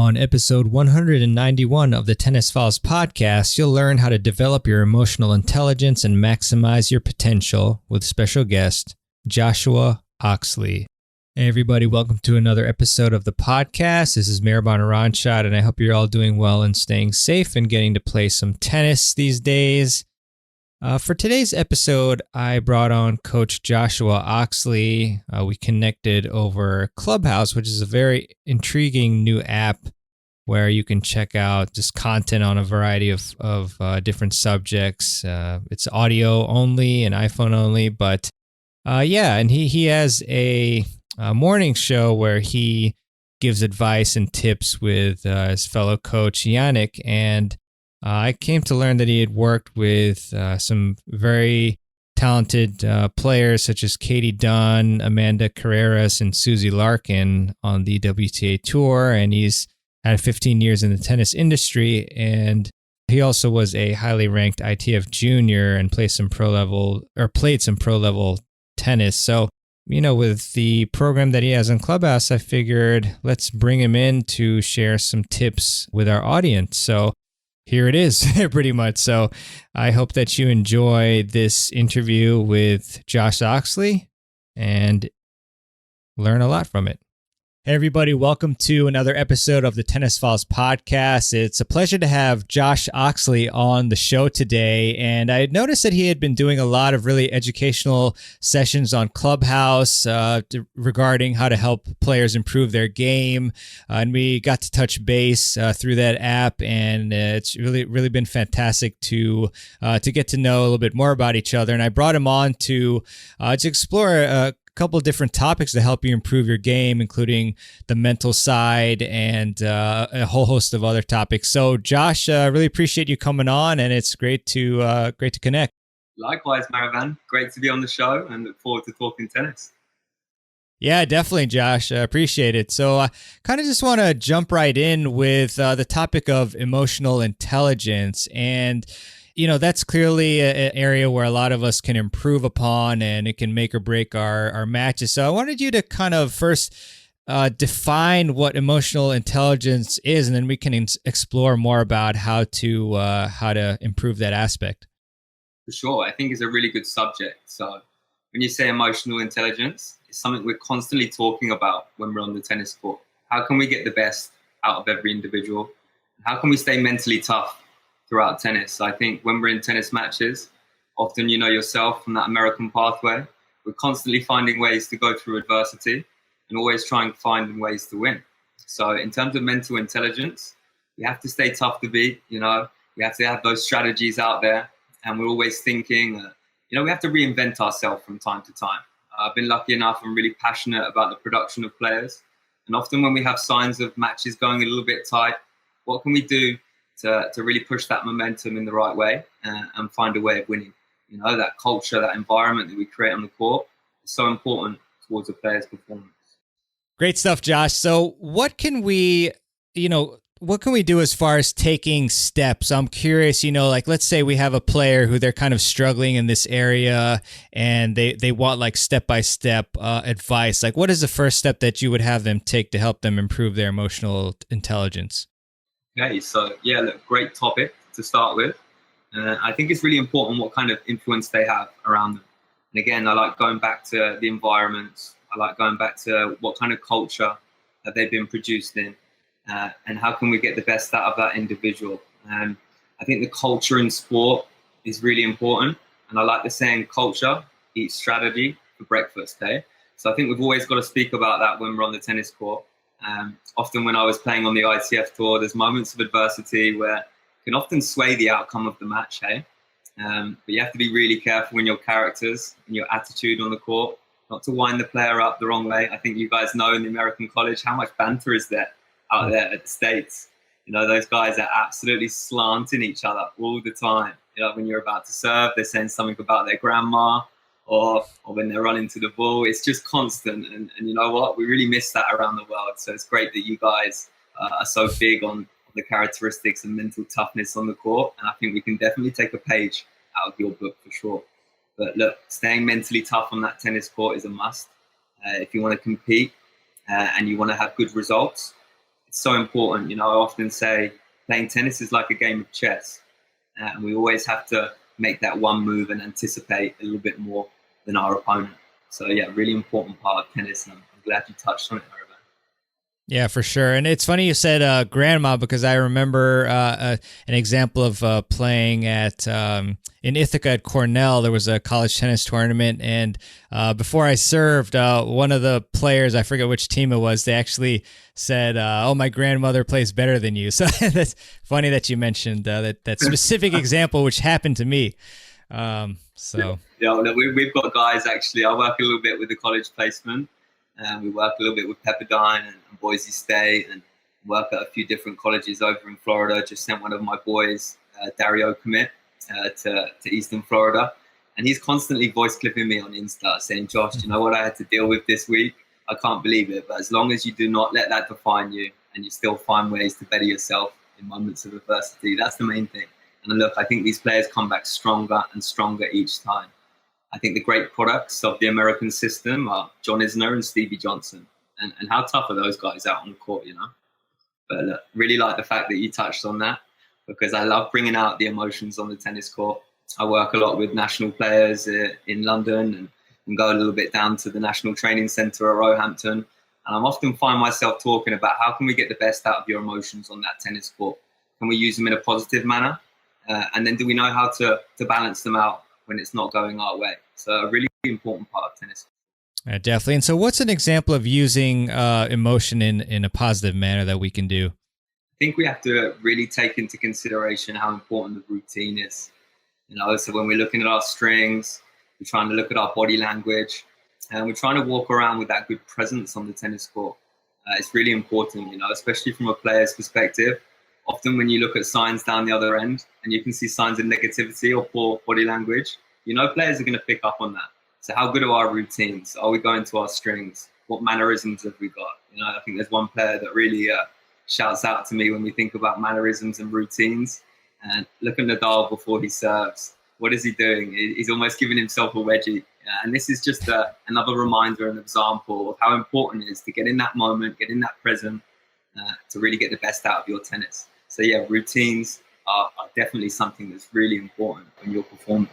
On episode 191 of the Tennis Files podcast, you'll learn how to develop your emotional intelligence and maximize your potential with special guest, Joshua Oxley. Hey everybody, welcome to another episode of the podcast. This is Mirabon Aranshad, and I hope you're all doing well and staying safe and getting to play some tennis these days. For today's episode, I brought on Coach Joshua Oxley. We connected over Clubhouse, which is a very intriguing new app where you can check out just content on a variety of different subjects. It's audio only and iPhone only, but and he has a morning show where he gives advice and tips with his fellow coach Yannick, and I came to learn that he had worked with some very talented players such as Katy Dunne, Amanda Carreras, and Suzy Larkin on the WTA Tour, and he's had 15 years in the tennis industry, and he also was a highly ranked ITF junior and played some pro level tennis. So, you know, with the program that he has on Clubhouse, I figured let's bring him in to share some tips with our audience. So here it is, pretty much. So I hope that you enjoy this interview with Josh Oxley and learn a lot from it. Hey everybody, welcome to another episode of the Tennis Files podcast. It's a pleasure to have Josh Oxley on the show today, and I had noticed that he had been doing a lot of really educational sessions on Clubhouse regarding how to help players improve their game, and we got to touch base through that app, and it's really been fantastic to get to know a little bit more about each other. And I brought him on to explore couple of different topics to help you improve your game, including the mental side and a whole host of other topics. So, Josh, really appreciate you coming on, and it's great to connect. Likewise, Maravan. Great to be on the show, and look forward to talking tennis. Yeah, definitely, Josh. Appreciate it. So, I kind of just want to jump right in with the topic of emotional intelligence. And you know, that's clearly an area where a lot of us can improve upon, and it can make or break our matches. So I wanted you to kind of first define what emotional intelligence is, and then we can explore more about how to improve that aspect. For sure. I think it's a really good subject. So when you say emotional intelligence, it's something we're constantly talking about when we're on the tennis court. How can we get the best out of every individual? How can we stay mentally tough throughout tennis? I think when we're in tennis matches, often you know yourself from that American pathway, we're constantly finding ways to go through adversity and always trying to find ways to win. So in terms of mental intelligence, we have to stay tough to beat, you know, we have to have those strategies out there, and we're always thinking, we have to reinvent ourselves from time to time. I've been lucky enough and really passionate about the production of players. And often when we have signs of matches going a little bit tight, what can we do to really push that momentum in the right way and find a way of winning? You know, that culture, that environment that we create on the court is so important towards a player's performance. Great stuff, Josh. So what can we do as far as taking steps? I'm curious, like let's say we have a player who they're kind of struggling in this area and they want like step-by-step advice. Like what is the first step that you would have them take to help them improve their emotional intelligence? Okay, so yeah, look, great topic to start with. I think it's really important what kind of influence they have around them. And again, I like going back to the environment. I like going back to what kind of culture that they've been produced in, and how can we get the best out of that individual. I think the culture in sport is really important. And I like the saying, culture eats strategy for breakfast, okay? So I think we've always got to speak about that when we're on the tennis court. Often when I was playing on the ITF tour, there's moments of adversity where it can often sway the outcome of the match, hey? But you have to be really careful in your characters and your attitude on the court, not to wind the player up the wrong way. I think you guys know in the American college how much banter is there out there at the States. You know, those guys are absolutely slanting each other all the time. You know, when you're about to serve, they're saying something about their grandma, or when they're running to the ball. It's just constant. And you know what? We really miss that around the world. So it's great that you guys are so big on the characteristics and mental toughness on the court. And I think we can definitely take a page out of your book for sure. But look, staying mentally tough on that tennis court is a must. If you want to compete and you want to have good results, it's so important. I often say playing tennis is like a game of chess, and we always have to make that one move and anticipate a little bit more than our opponent. So yeah, really important part of tennis, and I'm glad you touched on it, Hariban. Yeah, for sure. And it's funny you said grandma, because I remember an example of playing in Ithaca at Cornell. There was a college tennis tournament, and before I served, one of the players, I forget which team it was, they actually said, "Oh, my grandmother plays better than you." So that's funny that you mentioned that specific example, which happened to me. Yeah, we've got guys actually. I work a little bit with the college placement. We work a little bit with Pepperdine and Boise State, and work at a few different colleges over in Florida. Just sent one of my boys, Dario Commit, to Eastern Florida. And he's constantly voice clipping me on Insta saying, "Josh, do you know what I had to deal with this week? I can't believe it." But as long as you do not let that define you, and you still find ways to better yourself in moments of adversity, that's the main thing. And look, I think these players come back stronger and stronger each time. I think the great products of the American system are John Isner and Stevie Johnson. And how tough are those guys out on the court, But look, really like the fact that you touched on that, because I love bringing out the emotions on the tennis court. I work a lot with national players in London, and go a little bit down to the National Training Centre at Roehampton. And I often find myself talking about how can we get the best out of your emotions on that tennis court? Can we use them in a positive manner? And then do we know how to balance them out when it's not going our way? So a really important part of tennis. Definitely. And so what's an example of using emotion in a positive manner that we can do? I think we have to really take into consideration how important the routine is. So when we're looking at our strings, we're trying to look at our body language, and we're trying to walk around with that good presence on the tennis court. It's really important, especially from a player's perspective. Often when you look at signs down the other end and you can see signs of negativity or poor body language, players are going to pick up on that. So how good are our routines? Are we going to our strings? What mannerisms have we got? I think there's one player that really shouts out to me when we think about mannerisms and routines. And look at Nadal before he serves. What is he doing? He's almost giving himself a wedgie. And this is just another reminder and example of how important it is to get in that moment, get in that present, to really get the best out of your tennis. So yeah, routines are definitely something that's really important when you're performing.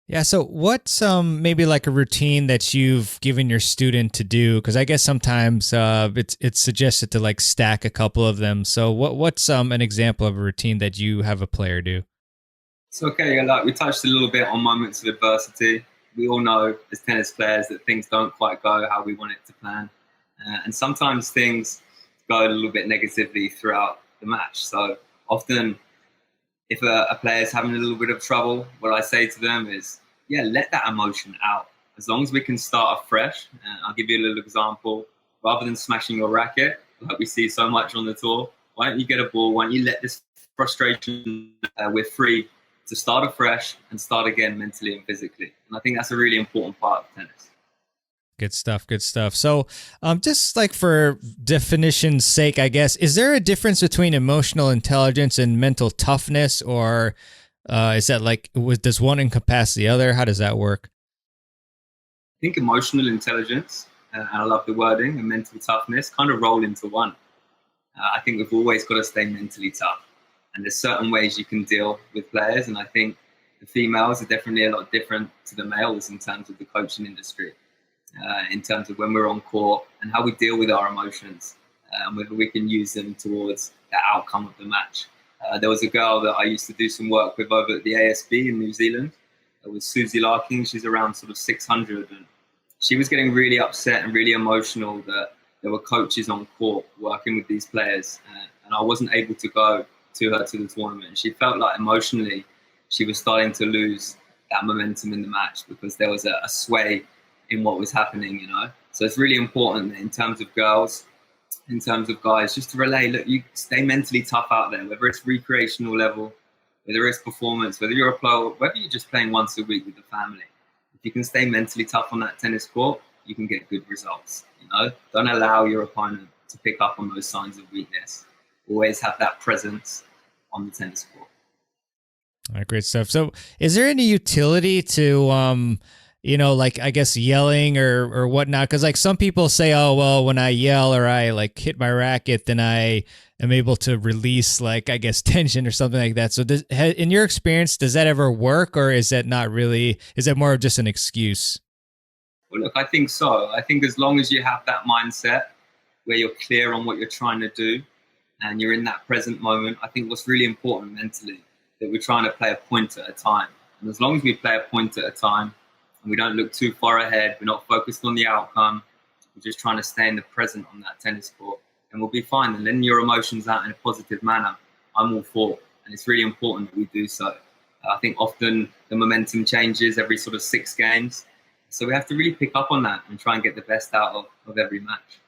Yeah. So what's maybe like a routine that you've given your student to do? Because I guess sometimes it's suggested to like stack a couple of them. So what's an example of a routine that you have a player do? It's okay. Like we touched a little bit on moments of adversity. We all know as tennis players that things don't quite go how we want it to plan. And sometimes things go a little bit negatively throughout the match. So often, if a player's having a little bit of trouble, what I say to them is, let that emotion out. As long as we can start afresh, and I'll give you a little example. Rather than smashing your racket, like we see so much on the tour, why don't you get a ball? Why don't you let this frustration, we're free to start afresh and start again mentally and physically. And I think that's a really important part of tennis. Good stuff. Good stuff. So just like for definition's sake, I guess, is there a difference between emotional intelligence and mental toughness, or is that like, does one encompass the other? How does that work? I think emotional intelligence, and I love the wording, and mental toughness kind of roll into one. I think we've always got to stay mentally tough. And there's certain ways you can deal with players. And I think the females are definitely a lot different to the males in terms of the coaching industry. In terms of when we're on court and how we deal with our emotions, and whether we can use them towards the outcome of the match. There was a girl that I used to do some work with over at the ASB in New Zealand. It was Suzy Larkin. She's around sort of 600. And she was getting really upset and really emotional that there were coaches on court working with these players. And I wasn't able to go to her to the tournament. She felt like emotionally she was starting to lose that momentum in the match because there was a sway in what was happening, So it's really important that in terms of girls, in terms of guys, just to relay, look, you stay mentally tough out there, whether it's recreational level, whether it's performance, whether you're a player, whether you're just playing once a week with the family. If you can stay mentally tough on that tennis court, you can get good results, Don't allow your opponent to pick up on those signs of weakness. Always have that presence on the tennis court. All right, great stuff. So is there any utility to like I guess yelling or whatnot? Because like some people say, oh well, when I yell or I like hit my racket, then I am able to release like I guess tension or something like that. So in your experience, does that ever work, or is that not really? Is that more of just an excuse? Well, look, I think so. I think as long as you have that mindset where you're clear on what you're trying to do and you're in that present moment, I think what's really important mentally that we're trying to play a point at a time. And as long as we play a point at a time and we don't look too far ahead, we're not focused on the outcome, we're just trying to stay in the present on that tennis court, and we'll be fine. And letting your emotions out in a positive manner, I'm all for. And it's really important that we do so. I think often the momentum changes every sort of 6 games. So we have to really pick up on that and try and get the best out of every match.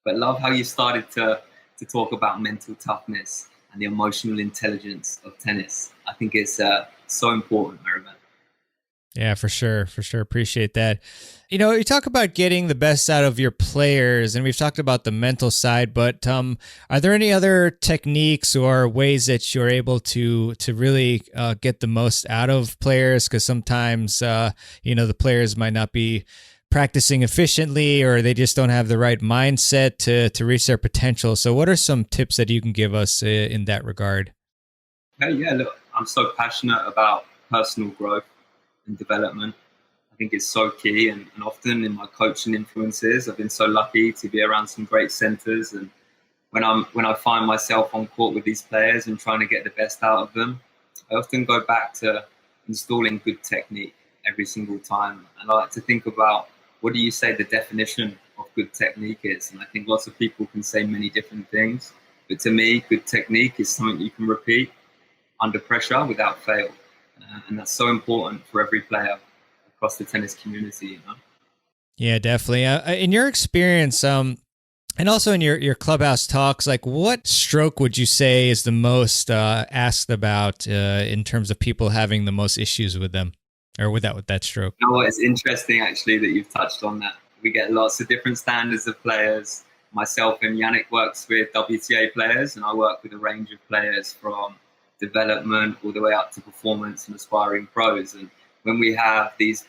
But love how you started to talk about mental toughness and the emotional intelligence of tennis. I think it's so important, Merriman. Yeah, for sure. For sure. Appreciate that. You talk about getting the best out of your players, and we've talked about the mental side, but are there any other techniques or ways that you're able to really get the most out of players? Because sometimes, the players might not be practicing efficiently, or they just don't have the right mindset to reach their potential. So what are some tips that you can give us in that regard? Yeah, look, I'm so passionate about personal growth and development. I think it's so key, and often in my coaching influences, I've been so lucky to be around some great centers. And when I find myself on court with these players and trying to get the best out of them, I often go back to installing good technique every single time. And I like to think about, what do you say the definition of good technique is? And I think lots of people can say many different things, but to me, good technique is something you can repeat under pressure without fail. And that's so important for every player across the tennis community. Yeah, definitely. In your experience, and also in your Clubhouse talks, like what stroke would you say is the most asked about in terms of people having the most issues with them, or with that stroke? You know what? It's interesting actually that you've touched on that. We get lots of different standards of players. Myself and Yannick works with WTA players, and I work with a range of players from development all the way up to performance and aspiring pros. And when we have these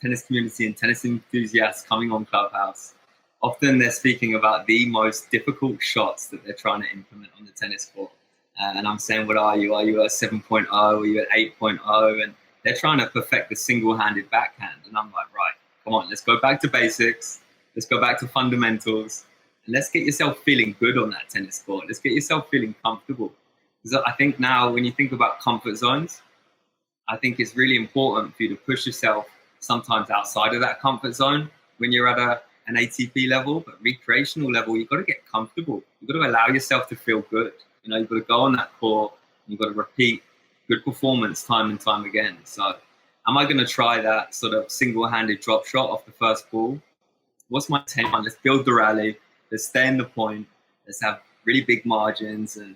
tennis community and tennis enthusiasts coming on Clubhouse, often they're speaking about the most difficult shots that they're trying to implement on the tennis court. And I'm saying, what are you? Are you at 7.0? Are you at 8.0? And they're trying to perfect the single-handed backhand. And I'm like, right, come on, let's go back to basics. Let's go back to fundamentals. And let's get yourself feeling good on that tennis court. Let's get yourself feeling comfortable. Because I think now when you think about comfort zones, I think it's really important for you to push yourself sometimes outside of that comfort zone when you're at an ATP level, but recreational level, you've got to get comfortable. You've got to allow yourself to feel good. You've got to go on that court, you've got to repeat good performance time and time again. So am I going to try that sort of single-handed drop shot off the first ball? What's my 10? Let's build the rally. Let's stay in the point. Let's have really big margins and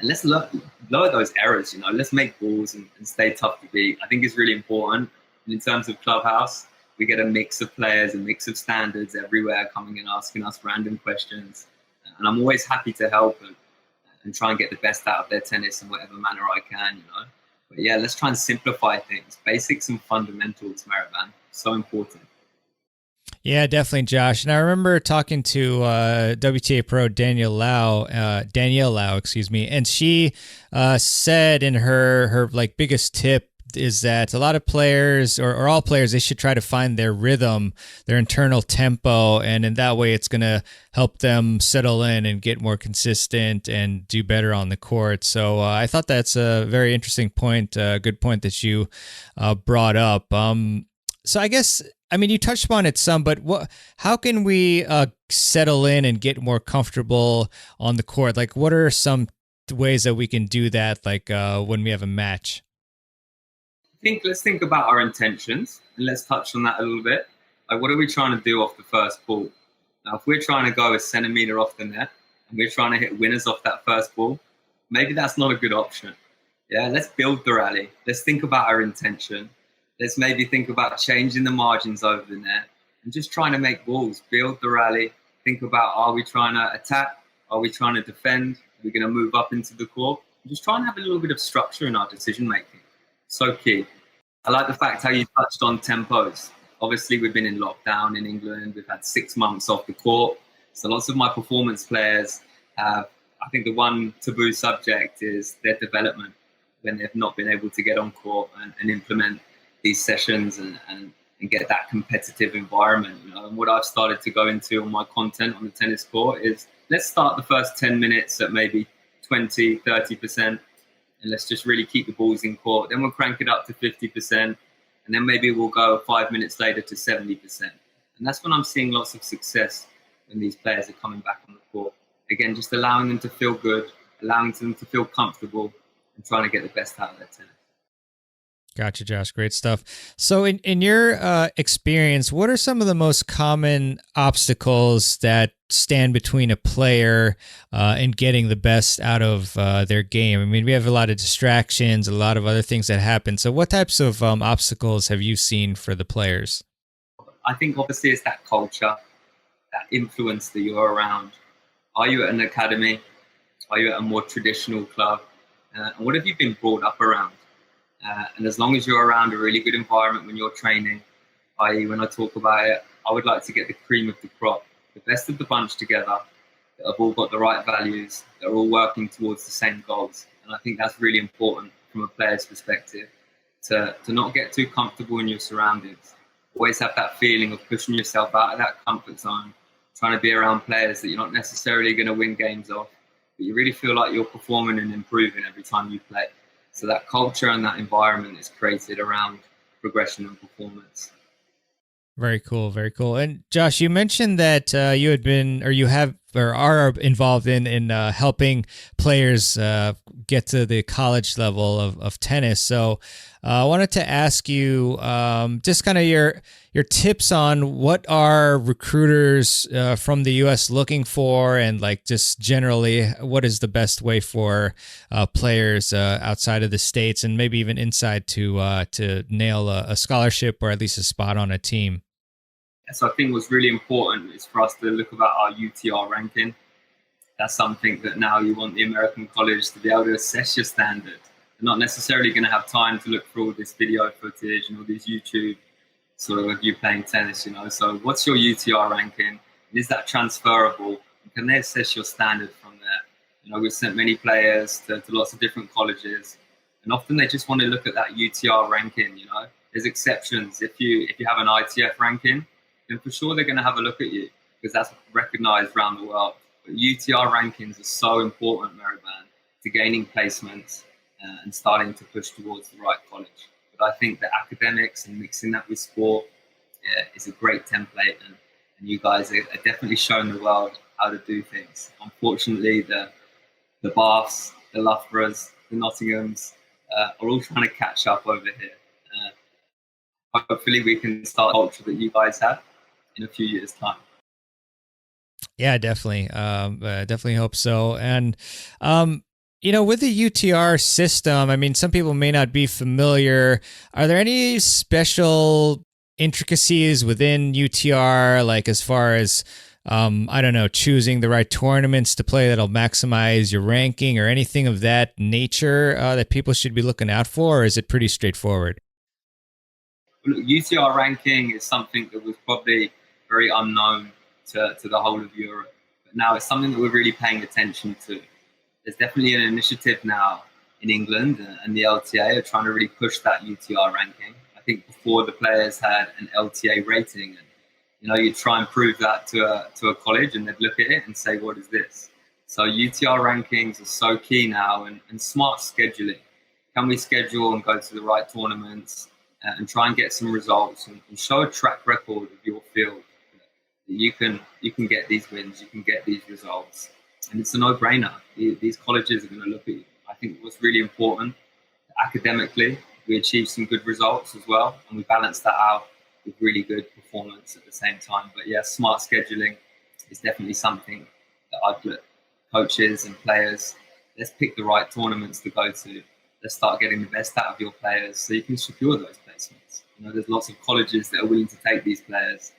let's lower those errors. Let's make balls and stay tough to beat. I think it's really important. And in terms of Clubhouse, we get a mix of players, a mix of standards everywhere coming and asking us random questions. And I'm always happy to help and try and get the best out of their tennis in whatever manner I can. But yeah, let's try and simplify things. Basics and fundamentals, Marivan, so important. Yeah, definitely, Josh. And I remember talking to WTA pro Danielle Lau, and she said in her like biggest tip is that a lot of players or all players, they should try to find their rhythm, their internal tempo, and in that way it's going to help them settle in and get more consistent and do better on the court. So I thought that's a very interesting point, a good point that you brought up. So I guess, you touched upon it some, but how can we settle in and get more comfortable on the court? Like, what are some ways that we can do that, like when we have a match? Let's think about our intentions, and let's touch on that a little bit. Like, what are we trying to do off the first ball? Now, if we're trying to go a centimeter off the net and we're trying to hit winners off that first ball, maybe that's not a good option. Yeah, let's build the rally. Let's think about our intention. Let's maybe think about changing the margins over the net and just trying to make balls, build the rally. Think about, are we trying to attack? Are we trying to defend? Are we going to move up into the court? Just try and have a little bit of structure in our decision making. So key. I like the fact how you touched on tempos. Obviously, we've been in lockdown in England. We've had 6 months off the court. So lots of my performance players have, I think the one taboo subject is their development when they've not been able to get on court and implement these sessions and get that competitive environment. You know? And what I've started to go into on my content on the tennis court is let's start the first 10 minutes at maybe 20, 30%. And let's just really keep the balls in court. Then we'll crank it up to 50%. And then maybe we'll go 5 minutes later to 70%. And that's when I'm seeing lots of success when these players are coming back on the court. Again, just allowing them to feel good, allowing them to feel comfortable and trying to get the best out of their tennis. Gotcha, Josh. Great stuff. So in your experience, what are some of the most common obstacles that stand between a player and getting the best out of their game? I mean, we have a lot of distractions, a lot of other things that happen. So what types of obstacles have you seen for the players? I think obviously it's that culture, that influence that you're around. Are you at an academy? Are you at a more traditional club? And what have you been brought up around? And as long as you're around a really good environment when you're training, i.e. when I talk about it, I would like to get the cream of the crop, the best of the bunch together, that have all got the right values, that are all working towards the same goals. And I think that's really important from a player's perspective, to not get too comfortable in your surroundings. Always have that feeling of pushing yourself out of that comfort zone, trying to be around players that you're not necessarily going to win games off, but you really feel like you're performing and improving every time you play. So that culture and that environment is created around progression and performance. Very cool. Very cool. And Josh, you mentioned that you had been, or you have, or are involved in helping players get to the college level of tennis. So I wanted to ask you just kind of your tips on what are recruiters from the U.S. looking for, and like just generally, what is the best way for players outside of the States and maybe even inside to nail a scholarship or at least a spot on a team? So I think what's really important is for us to look about our UTR ranking. That's something that now you want the American college to be able to assess your standard. They're not necessarily going to have time to look for all this video footage and all these YouTube sort of you playing tennis, you know. So what's your UTR ranking? And is that transferable? Can they assess your standard from there? You know, we've sent many players to lots of different colleges, and often they just want to look at that UTR ranking, you know. There's exceptions. If you have an ITF ranking, then for sure they're going to have a look at you because that's recognized around the world. But UTR rankings are so important, Mariban, to gaining placements and starting to push towards the right college. But I think that academics and mixing that with sport is a great template, and you guys are definitely showing the world how to do things. Unfortunately, the Baths, the Loughboroughs, the Nottinghams are all trying to catch up over here. Hopefully we can start the culture that you guys have in a few years' time. Yeah, definitely. Definitely hope so. And, you know, with the UTR system, I mean, some people may not be familiar. Are there any special intricacies within UTR, like as far as, I don't know, choosing the right tournaments to play that'll maximize your ranking or anything of that nature that people should be looking out for? Or is it pretty straightforward? Look, UTR ranking is something that was probably very unknown to the whole of Europe. But now it's something that we're really paying attention to. There's definitely an initiative now in England, and the LTA are trying to really push that UTR ranking. I think before the players had an LTA rating, and you know, you try and prove that to a college and they'd look at it and say, what is this? So UTR rankings are so key now, and smart scheduling. Can we schedule and go to the right tournaments and try and get some results and show a track record of your field? You can get these wins, you can get these results, and it's a no-brainer. These colleges are going to look at you. I think what's really important, academically, we achieve some good results as well, and we balance that out with really good performance at the same time. But yeah, smart scheduling is definitely something that I'd look coaches and players. Let's pick the right tournaments to go to. Let's start getting the best out of your players so you can secure those placements. You know, there's lots of colleges that are willing to take these players.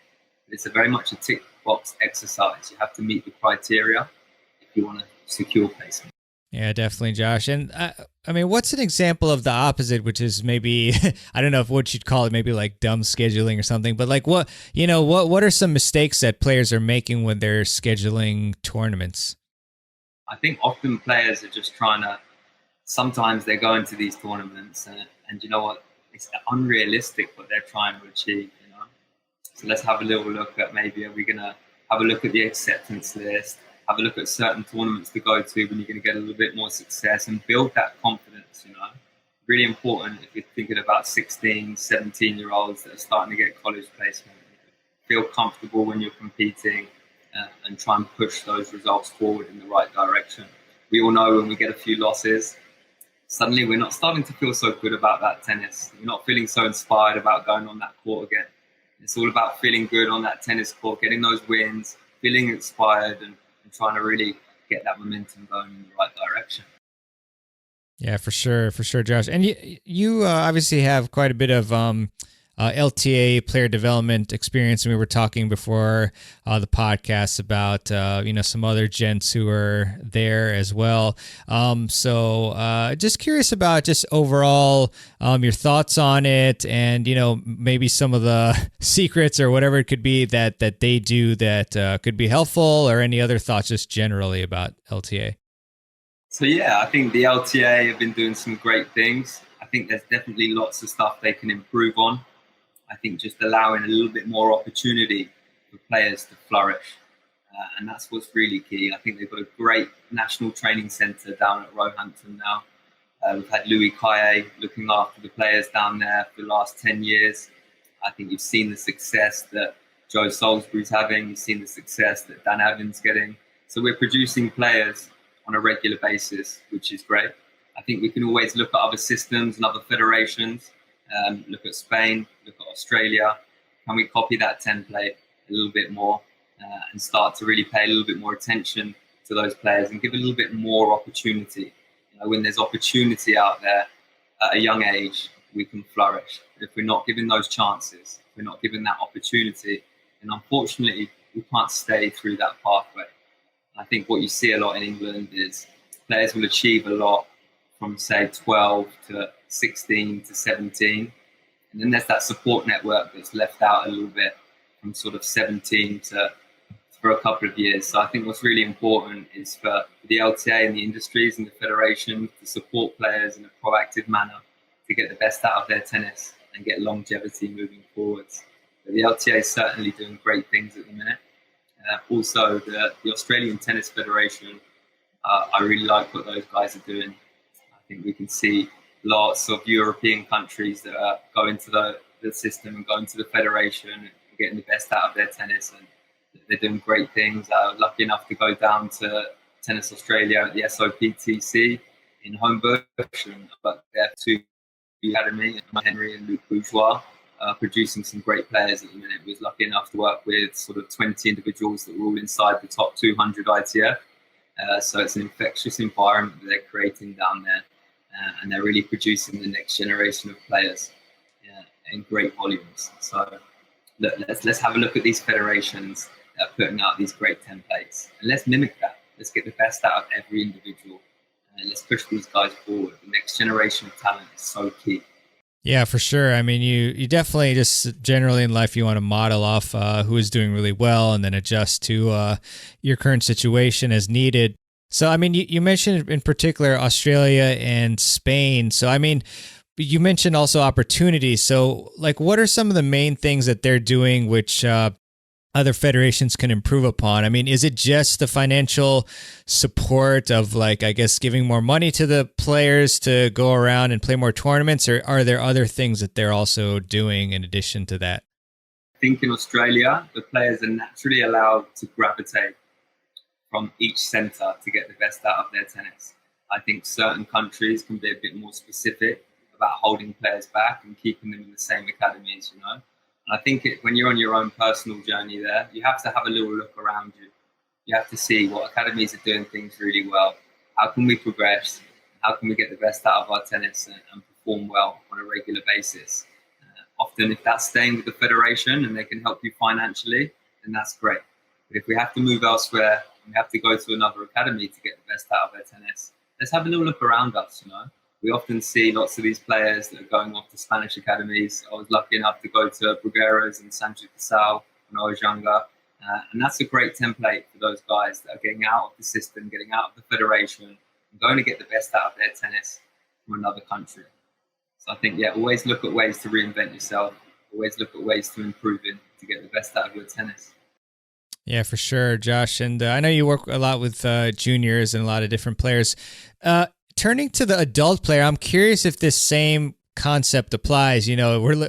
It's a very much a tick box exercise. You have to meet the criteria if you want to secure placement. Yeah, definitely, Josh. And I mean, what's an example of the opposite, which is maybe, I don't know if what you'd call it, maybe like dumb scheduling or something, but like what are some mistakes that players are making when they're scheduling tournaments? I think often players are just trying to, sometimes they go into these tournaments and you know what, it's unrealistic what they're trying to achieve, you know. So let's have a little look at, maybe are we going to have a look at the acceptance list, have a look at certain tournaments to go to when you're going to get a little bit more success and build that confidence, you know. Really important if you're thinking about 16, 17-year-olds that are starting to get college placement. Feel comfortable when you're competing and try and push those results forward in the right direction. We all know when we get a few losses, suddenly we're not starting to feel so good about that tennis. We're not feeling so inspired about going on that court again. It's all about feeling good on that tennis court, getting those wins, feeling inspired, and trying to really get that momentum going in the right direction. Yeah, for sure, Josh. And you obviously have quite a bit of LTA player development experience, and we were talking before the podcast about some other gents who are there as well. So just curious about just overall your thoughts on it, and maybe some of the secrets or whatever it could be that they do that could be helpful, or any other thoughts just generally about LTA. So yeah, I think the LTA have been doing some great things. I think there's definitely lots of stuff they can improve on. I think just allowing a little bit more opportunity for players to flourish. And that's what's really key. I think they've got a great national training centre down at Roehampton now. We've had Louis Caillet looking after the players down there for the last 10 years. I think you've seen the success that Joe Salisbury's having. You've seen the success that Dan Evans getting. So we're producing players on a regular basis, which is great. I think we can always look at other systems and other federations, look at Spain, look at Australia. Can we copy that template a little bit more and start to really pay a little bit more attention to those players and give a little bit more opportunity? When there's opportunity out there at a young age, we can flourish. But if we're not given those chances, if we're not given that opportunity, then unfortunately we can't stay through that pathway. I think what you see a lot in England is players will achieve a lot from, say, 12 to 16 to 17. And then there's that support network that's left out a little bit from sort of 17 to for a couple of years. So I think what's really important is for the LTA and the industries and the federation to support players in a proactive manner to get the best out of their tennis and get longevity moving forwards. But the LTA is certainly doing great things at the minute. Also, the Australian Tennis Federation, I really like what those guys are doing. I think we can see lots of European countries that are going to the system and going to the federation and getting the best out of their tennis, and they're doing great things. I was lucky enough to go down to Tennis Australia at the SOPTC in Homebush, but there too, you had me, Henry and Luke Bourgeois. Producing some great players at the minute. We was lucky enough to work with sort of 20 individuals that were all inside the top 200 ITF. So it's an infectious environment that they're creating down there. And they're really producing the next generation of players in great volumes. So let's have a look at these federations that are putting out these great templates. And let's mimic that. Let's get the best out of every individual. And let's push these guys forward. The next generation of talent is so key. Yeah, for sure. I mean, you definitely just generally in life, you want to model off who is doing really well and then adjust to your current situation as needed. So, I mean, you mentioned in particular Australia and Spain. So, I mean, you mentioned also opportunities. So, like, what are some of the main things that they're doing which other federations can improve upon? I mean, is it just the financial support of, like, I guess, giving more money to the players to go around and play more tournaments, or are there other things that they're also doing in addition to that? I think in Australia, the players are naturally allowed to gravitate from each centre to get the best out of their tennis. I think certain countries can be a bit more specific about holding players back and keeping them in the same academies, you know. And I think when you're on your own personal journey there, you have to have a little look around you. You have to see what academies are doing things really well. How can we progress? How can we get the best out of our tennis and perform well on a regular basis? Often, if that's staying with the federation and they can help you financially, then that's great. But if we have to move elsewhere, we have to go to another academy to get the best out of their tennis, let's have a little look around us. We often see lots of these players that are going off to Spanish academies. I was lucky enough to go to Carreras and Sanchez Casal when I was younger. And that's a great template for those guys that are getting out of the system, getting out of the federation, and going to get the best out of their tennis from another country. So I think, always look at ways to reinvent yourself. Always look at ways to improve it to get the best out of your tennis. Yeah, for sure, Josh. And I know you work a lot with juniors and a lot of different players. Turning to the adult player, I'm curious if this same concept applies.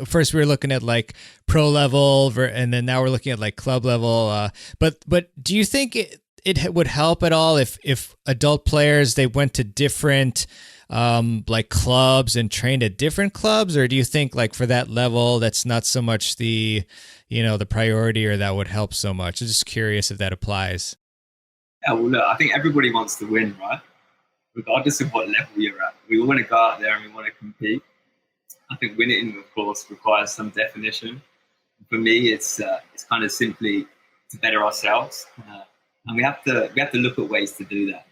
First we were looking at like pro level, and then now we're looking at like club level. But do you think it would help at all if adult players, they went to different like clubs and trained at different clubs, or do you think like for that level that's not so much the priority, or that would help so much? I'm just curious if that applies. Yeah, well, look, I think everybody wants to win, right? Regardless of what level you're at, we all want to go out there and we want to compete. I think winning, of course, requires some definition. For me, it's kind of simply to better ourselves, and we have to look at ways to do that.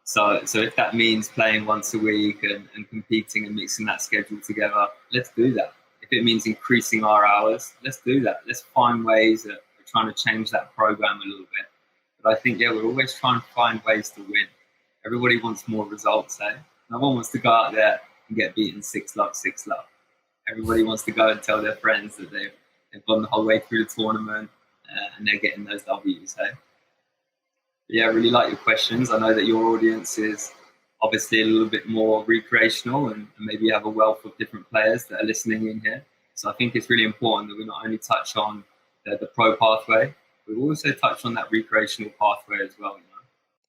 So if that means playing once a week and competing and mixing that schedule together, let's do that. If it means increasing our hours, let's do that. Let's find ways of trying to change that program a little bit. But I think, we're always trying to find ways to win. Everybody wants more results, eh? No one wants to go out there and get beaten 6-love, 6-love. Everybody wants to go and tell their friends that they've gone the whole way through the tournament and they're getting those W's, eh? Yeah, I really like your questions. I know that your audience is obviously a little bit more recreational, and maybe you have a wealth of different players that are listening in here. So I think it's really important that we not only touch on the pro pathway, but we also touch on that recreational pathway as well.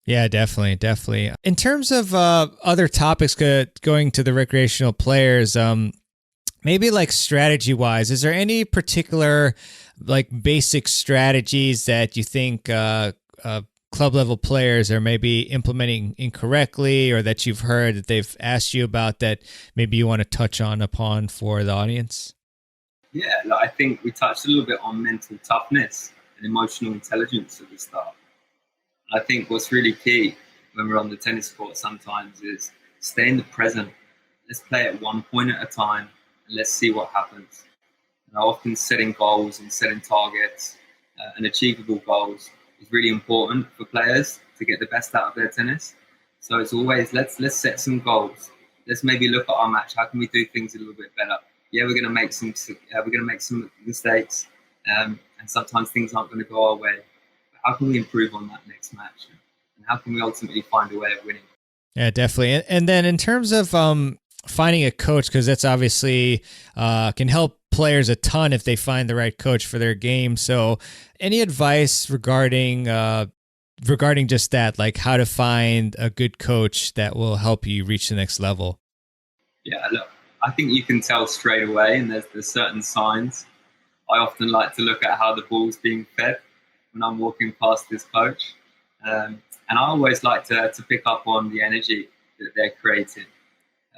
Yeah, definitely. In terms of other topics going to the recreational players, maybe like strategy-wise, is there any particular like basic strategies that you think club level players are maybe implementing incorrectly, or that you've heard that they've asked you about that maybe you want to touch upon for the audience? Yeah, I think we touched a little bit on mental toughness and emotional intelligence at the start. I think what's really key when we're on the tennis court sometimes is stay in the present. Let's play at one point at a time and let's see what happens. Often setting goals and setting targets and achievable goals is really important for players to get the best out of their tennis. So it's always let's set some goals. Let's maybe look at our match. How can we do things a little bit better? Yeah, we're going to make some mistakes, and sometimes things aren't going to go our way. But how can we improve on that next match? And how can we ultimately find a way of winning? Yeah, definitely. And then in terms of finding a coach, because that's obviously can help players a ton if they find the right coach for their game. So any advice regarding just that, like how to find a good coach that will help you reach the next level? Yeah, look, I think you can tell straight away, and there's certain signs. I often like to look at how the ball's being fed when I'm walking past this coach. And I always like to pick up on the energy that they're creating.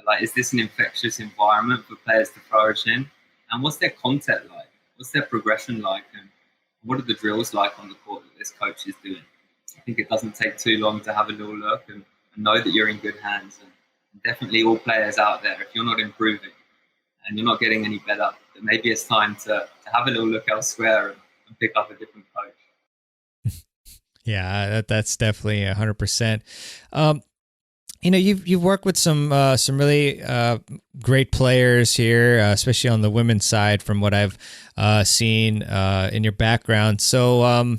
Like, is this an infectious environment for players to flourish in? And what's their content like? What's their progression like? And what are the drills like on the court that this coach is doing? I think it doesn't take too long to have a little look and know that you're in good hands. And definitely all players out there, if you're not improving and you're not getting any better, then maybe it's time to have a little look elsewhere and pick up a different coach. Yeah, that's definitely 100%. You've worked with some really great players here, especially on the women's side, from what I've seen in your background. So,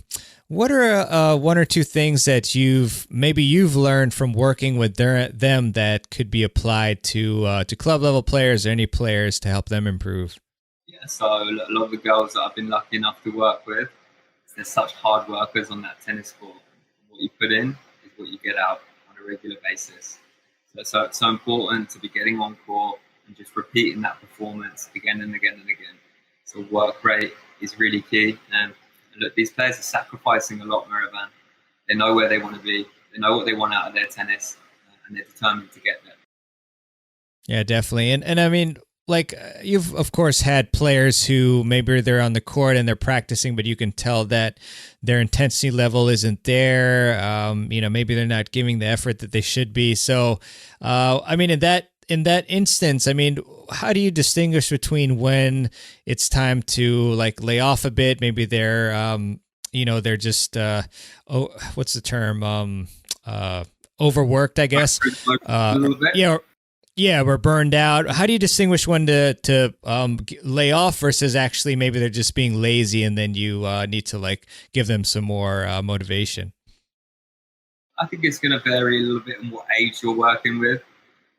what are one or two things that you've learned from working with them that could be applied to club level players or any players to help them improve? Yeah, so a lot of the girls that I've been lucky enough to work with, they're such hard workers on that tennis court. What you put in is what you get out on a regular basis. So it's so important to be getting on court and just repeating that performance again and again and again. So work rate is really key. And look, these players are sacrificing a lot, Miravan. They know where they want to be. They know what they want out of their tennis, and they're determined to get there. Yeah, definitely. And I mean, like you've of course had players who maybe they're on the court and they're practicing, but you can tell that their intensity level isn't there. Maybe they're not giving the effort that they should be. So, I mean, in that instance, I mean, how do you distinguish between when it's time to like lay off a bit? Maybe they're, they're just, what's the term? Overworked, I guess. Yeah, we're burned out. How do you distinguish when to lay off versus actually maybe they're just being lazy and then you need to like give them some more motivation? I think it's going to vary a little bit on what age you're working with.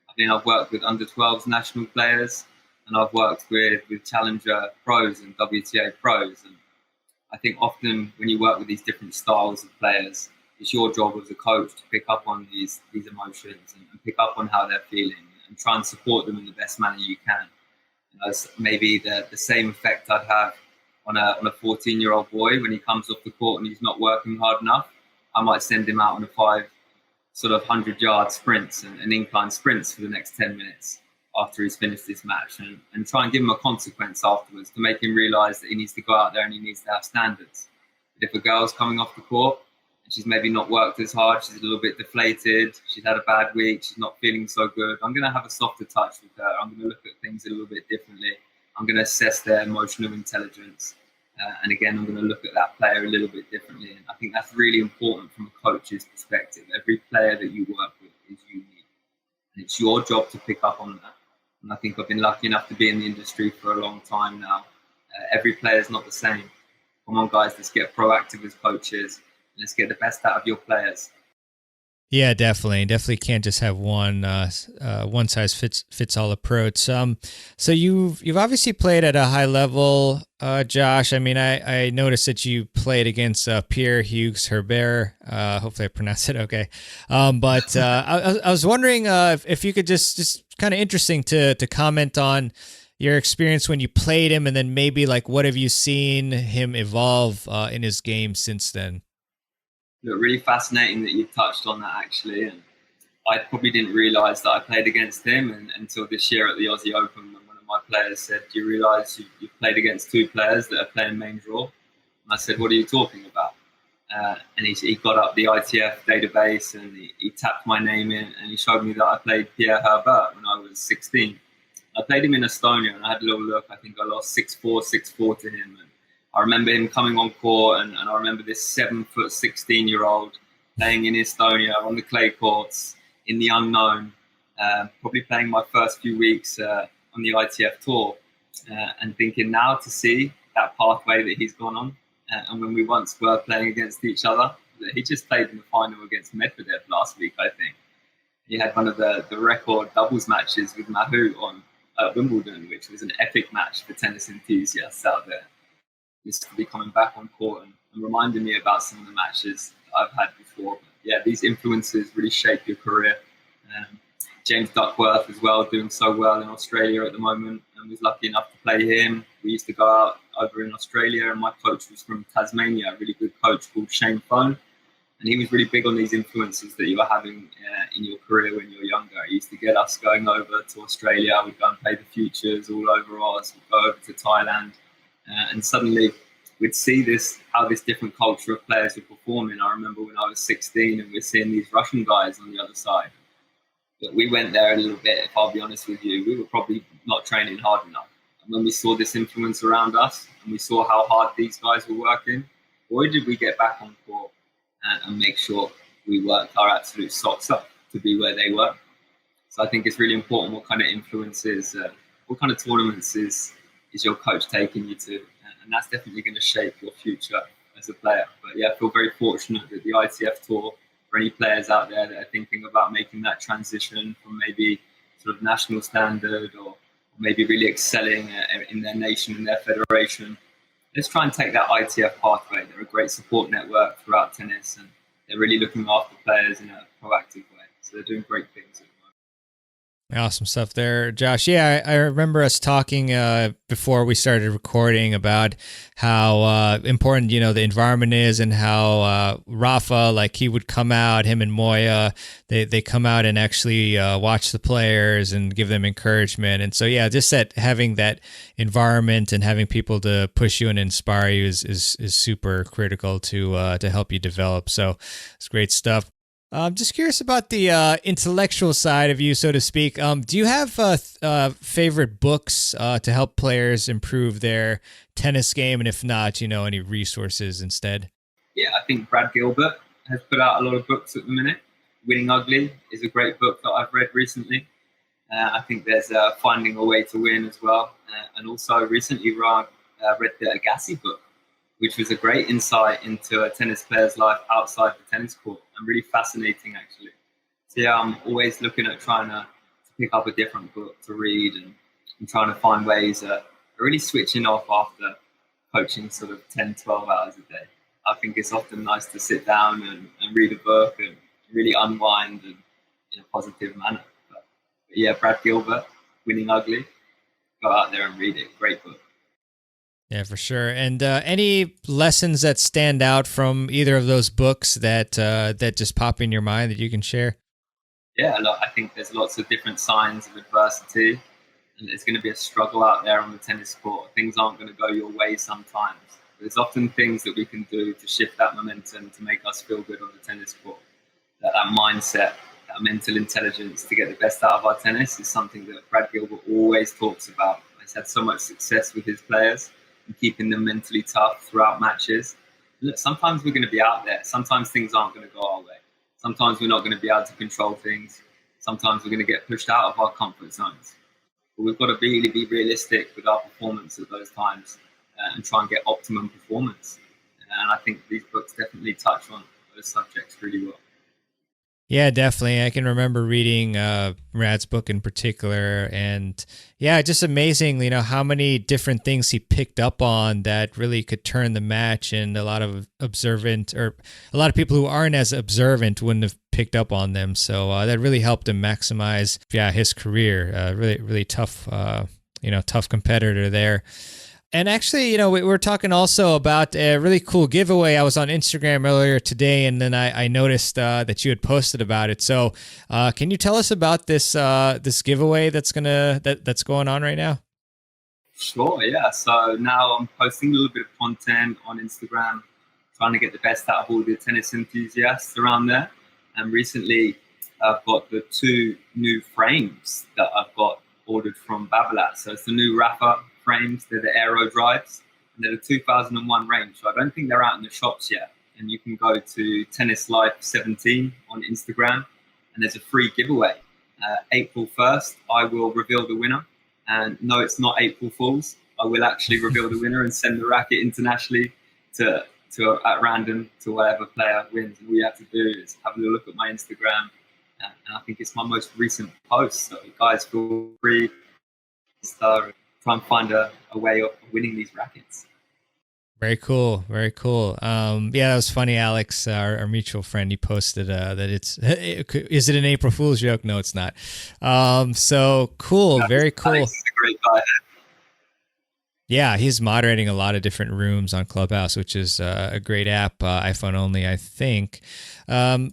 I mean, I've worked with under 12s national players, and I've worked with challenger pros and WTA pros. And I think often when you work with these different styles of players, it's your job as a coach to pick up on these emotions and pick up on how they're feeling and try and support them in the best manner you can. It's maybe the same effect I'd have on a 14-year-old boy when he comes off the court and he's not working hard enough. I might send him out on a 100-yard sprints and incline sprints for the next 10 minutes after he's finished this match, and try and give him a consequence afterwards to make him realise that he needs to go out there and he needs to have standards. But if a girl's coming off the court and she's maybe not worked as hard, she's a little bit deflated, she's had a bad week, she's not feeling so good, I'm going to have a softer touch with her. I'm going to look at things a little bit differently. I'm going to assess their emotional intelligence. And again, I'm going to look at that player a little bit differently. And I think that's really important from a coach's perspective. Every player that you work with is unique. And it's your job to pick up on that. And I think I've been lucky enough to be in the industry for a long time now. Every player is not the same. Come on, guys, let's get proactive as coaches. Let's get the best out of your players. Yeah, definitely can't just have one size fits all approach. So you've obviously played at a high level, Josh. I mean, I noticed that you played against Pierre-Hugues Herbert. Hopefully I pronounced it okay. But I was wondering if you could just kind of interesting to comment on your experience when you played him, and then maybe like what have you seen him evolve in his game since then? Look, really fascinating that you touched on that, actually. And I probably didn't realise that I played against him until this year at the Aussie Open, when one of my players said, "Do you realise you've played against two players that are playing main draw?" And I said, "What are you talking about?" And he got up the ITF database and he tapped my name in and he showed me that I played Pierre Herbert when I was 16. I played him in Estonia and I had a little look. I think I lost 6-4, 6-4 to him. And I remember him coming on court, and I remember this 7-foot-16-year-old playing in Estonia on the clay courts in the unknown, probably playing my first few weeks on the ITF tour, and thinking now to see that pathway that he's gone on. And when we once were playing against each other, he just played in the final against Medvedev last week, I think. He had one of the record doubles matches with Mahut on Wimbledon, which was an epic match for tennis enthusiasts out there. Just to be coming back on court and reminding me about some of the matches that I've had before. But yeah, these influences really shape your career. James Duckworth as well, doing so well in Australia at the moment, and was lucky enough to play him. We used to go out over in Australia, and my coach was from Tasmania, a really good coach called Shane Fone. And he was really big on these influences that you were having in your career when you were younger. He used to get us going over to Australia. We'd go and play the futures all over Oz. We'd go over to Thailand. And suddenly we'd see how this different culture of players were performing. I remember when I was 16 and we're seeing these Russian guys on the other side. But we went there a little bit, if I'll be honest with you. We were probably not training hard enough. And when we saw this influence around us and we saw how hard these guys were working, boy, did we get back on court and make sure we worked our absolute socks up to be where they were. So I think it's really important what kind of influences, what kind of tournaments is your coach taking you to, and that's definitely going to shape your future as a player. But yeah, I feel very fortunate that the ITF Tour, for any players out there that are thinking about making that transition from maybe sort of national standard or maybe really excelling in their nation and their federation, let's try and take that ITF pathway. They're a great support network throughout tennis, and they're really looking after players in a proactive way. So they're doing great things. Awesome stuff there, Josh. Yeah, I remember us talking before we started recording about how important, the environment is, and how Rafa, like, he would come out, him and Moya, they come out and actually watch the players and give them encouragement. And so, yeah, just that having that environment and having people to push you and inspire you is super critical to help you develop. So it's great stuff. I'm just curious about the intellectual side of you, so to speak. Do you have favorite books to help players improve their tennis game? And if not, any resources instead? Yeah, I think Brad Gilbert has put out a lot of books at the minute. Winning Ugly is a great book that I've read recently. I think there's Finding a Way to Win as well. And also recently read the Agassi book, which was a great insight into a tennis player's life outside the tennis court, and really fascinating, actually. So yeah, I'm always looking at trying to pick up a different book to read, and trying to find ways of really switching off after coaching sort of 10, 12 hours a day. I think it's often nice to sit down and read a book and really unwind and in a positive manner. But yeah, Brad Gilbert, Winning Ugly, go out there and read it. Great book. Yeah, for sure. And any lessons that stand out from either of those books that just pop in your mind that you can share? Yeah, look, I think there's lots of different signs of adversity, and it's going to be a struggle out there on the tennis court. Things aren't going to go your way sometimes. There's often things that we can do to shift that momentum to make us feel good on the tennis court. That mindset, that mental intelligence to get the best out of our tennis is something that Brad Gilbert always talks about. He's had so much success with his players and keeping them mentally tough throughout matches. Look, sometimes we're going to be out there. Sometimes things aren't going to go our way. Sometimes we're not going to be able to control things. Sometimes we're going to get pushed out of our comfort zones. But we've got to really be realistic with our performance at those times and try and get optimum performance. And I think these books definitely touch on those subjects really well. Yeah, definitely. I can remember reading Rad's book in particular, and yeah, just amazing, how many different things he picked up on that really could turn the match, and a lot of people who aren't as observant wouldn't have picked up on them. So that really helped him maximize, his career. Really, really tough, tough competitor there. And actually, we were talking also about a really cool giveaway. I was on Instagram earlier today, and then I noticed that you had posted about it. So, can you tell us about this giveaway that's going on right now? Sure, yeah. So now I'm posting a little bit of content on Instagram, trying to get the best out of all the tennis enthusiasts around there. And recently, I've got the 2 new frames that I've got ordered from Babolat. So it's the new Rafa frames. They're the Aero drives, and they're the 2001 range. So I don't think they're out in the shops yet. And you can go to Tennis Life 17 on Instagram, and there's a free giveaway. April 1st, I will reveal the winner. And no, it's not April Fools. I will actually reveal the winner and send the racket internationally to at random to whatever player wins. And all you have to do is have a little look at my Instagram, and I think it's my most recent post. So guys, feel free to try and find a way of winning these rackets. Very cool. Very cool. Yeah, that was funny. Alex, our mutual friend, he posted that is it an April Fool's joke? No, it's not. So cool. No, very cool. Alex is a great guy. Yeah, he's moderating a lot of different rooms on Clubhouse, which is a great app, iPhone only, I think.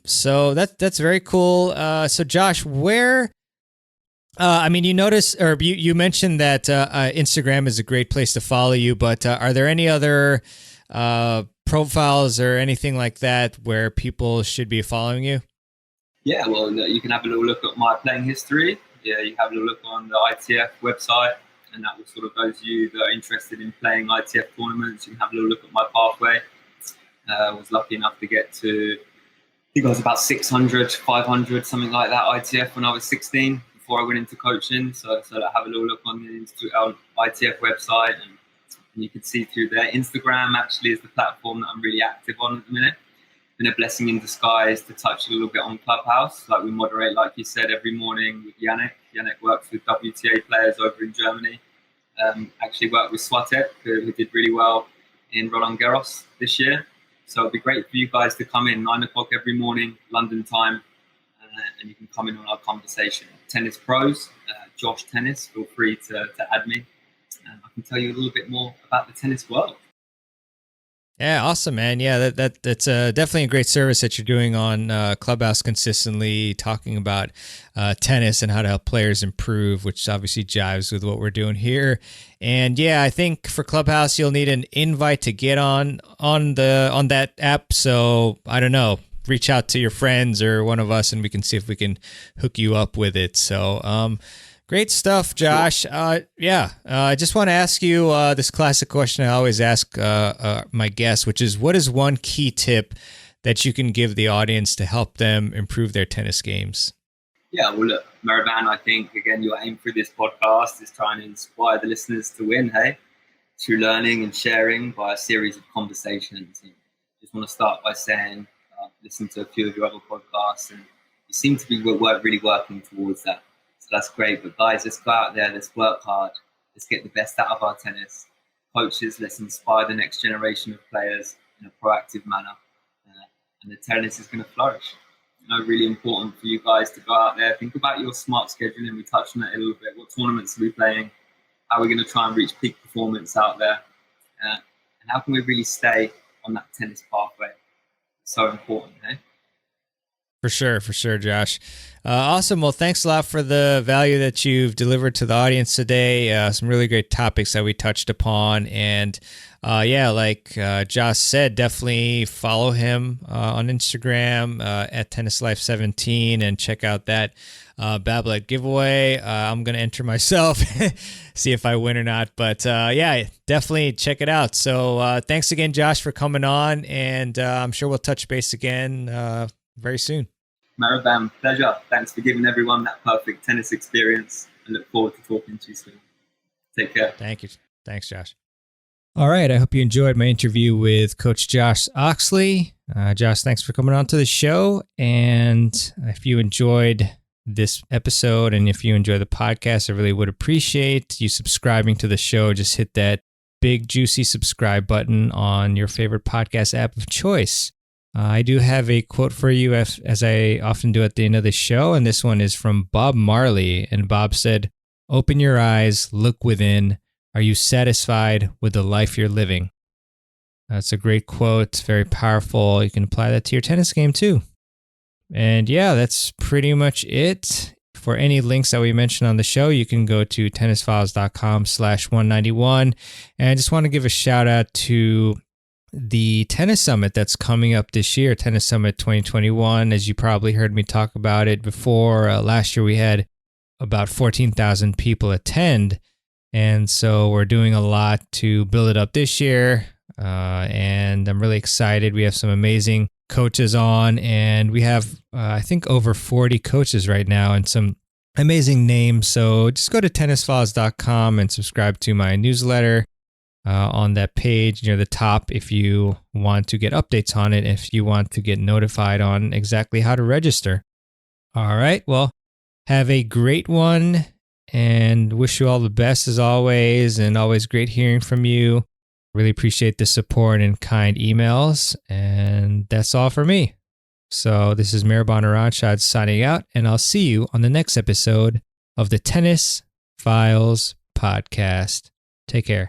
So that's very cool. So Josh, where... you notice, or you mentioned that Instagram is a great place to follow you, but are there any other profiles or anything like that where people should be following you? Yeah, well, you can have a little look at my playing history. Yeah, you have a little look on the ITF website, and that will sort of those of you that are interested in playing ITF tournaments, you can have a little look at my pathway. I was lucky enough to get to, I think I was about 600, 500, something like that ITF when I was 16. Before I went into coaching, so have a little look on the ITF website, and you can see through there. Instagram actually is the platform that I'm really active on at the minute. Been a blessing in disguise to touch a little bit on Clubhouse. Like we moderate, like you said, every morning with Yannick. Yannick works with WTA players over in Germany. Actually worked with Swatek, who did really well in Roland Garros this year. So it'd be great for you guys to come in 9 o'clock every morning, London time. and you can come in on our conversation. Tennis Pros, Josh Tennis, feel free to add me. I can tell you a little bit more about the tennis world. Yeah, awesome, man. Yeah, that's definitely a great service that you're doing on Clubhouse consistently, talking about tennis and how to help players improve, which obviously jives with what we're doing here. And yeah, I think for Clubhouse, you'll need an invite to get on that app. So I don't know, reach out to your friends or one of us, and we can see if we can hook you up with it. So great stuff, Josh. I just want to ask you this classic question I always ask my guests, which is, what is one key tip that you can give the audience to help them improve their tennis games? Yeah, well, look, Mariban, I think, again, your aim for this podcast is trying to inspire the listeners to win, hey, through learning and sharing by a series of conversations. And just want to start by saying, listen to a few of your other podcasts, and you seem to be really working towards that. So that's great. But guys, let's go out there, let's work hard, let's get the best out of our tennis. Coaches, let's inspire the next generation of players in a proactive manner. And the tennis is going to flourish. Really important for you guys to go out there, think about your smart scheduling. We touched on it a little bit. What tournaments are we playing? How are we going to try and reach peak performance out there? And how can we really stay on that tennis pathway? It's so important, eh? For sure, Josh. Awesome. Well, thanks a lot for the value that you've delivered to the audience today. Some really great topics that we touched upon. And like Josh said, definitely follow him on Instagram at TennisLife17 and check out that Bablet giveaway. I'm going to enter myself, see if I win or not. But definitely check it out. So thanks again, Josh, for coming on. And I'm sure we'll touch base again very soon. Maribam, pleasure. Thanks for giving everyone that perfect tennis experience. I look forward to talking to you soon. Take care. Thank you. Thanks, Josh. All right. I hope you enjoyed my interview with Coach Josh Oxley. Josh, thanks for coming on to the show. And if you enjoyed this episode and if you enjoy the podcast, I really would appreciate you subscribing to the show. Just hit that big, juicy subscribe button on your favorite podcast app of choice. I do have a quote for you, as I often do at the end of the show, and this one is from Bob Marley. And Bob said, "Open your eyes, look within. Are you satisfied with the life you're living?" That's a great quote. It's very powerful. You can apply that to your tennis game too. And yeah, that's pretty much it. For any links that we mentioned on the show, you can go to tennisfiles.com/191. And I just want to give a shout out to the Tennis Summit that's coming up this year, Tennis Summit 2021. As you probably heard me talk about it before, last year we had about 14,000 people attend. And so we're doing a lot to build it up this year. And I'm really excited. We have some amazing coaches on, and we have, I think, over 40 coaches right now and some amazing names. So just go to tennisfiles.com and subscribe to my newsletter. On that page near the top, if you want to get updates on it, if you want to get notified on exactly how to register. All right, well, have a great one and wish you all the best as always, and always great hearing from you. Really appreciate the support and kind emails, and that's all for me. So this is Miraban Aranshad signing out, and I'll see you on the next episode of the Tennis Files podcast. Take care.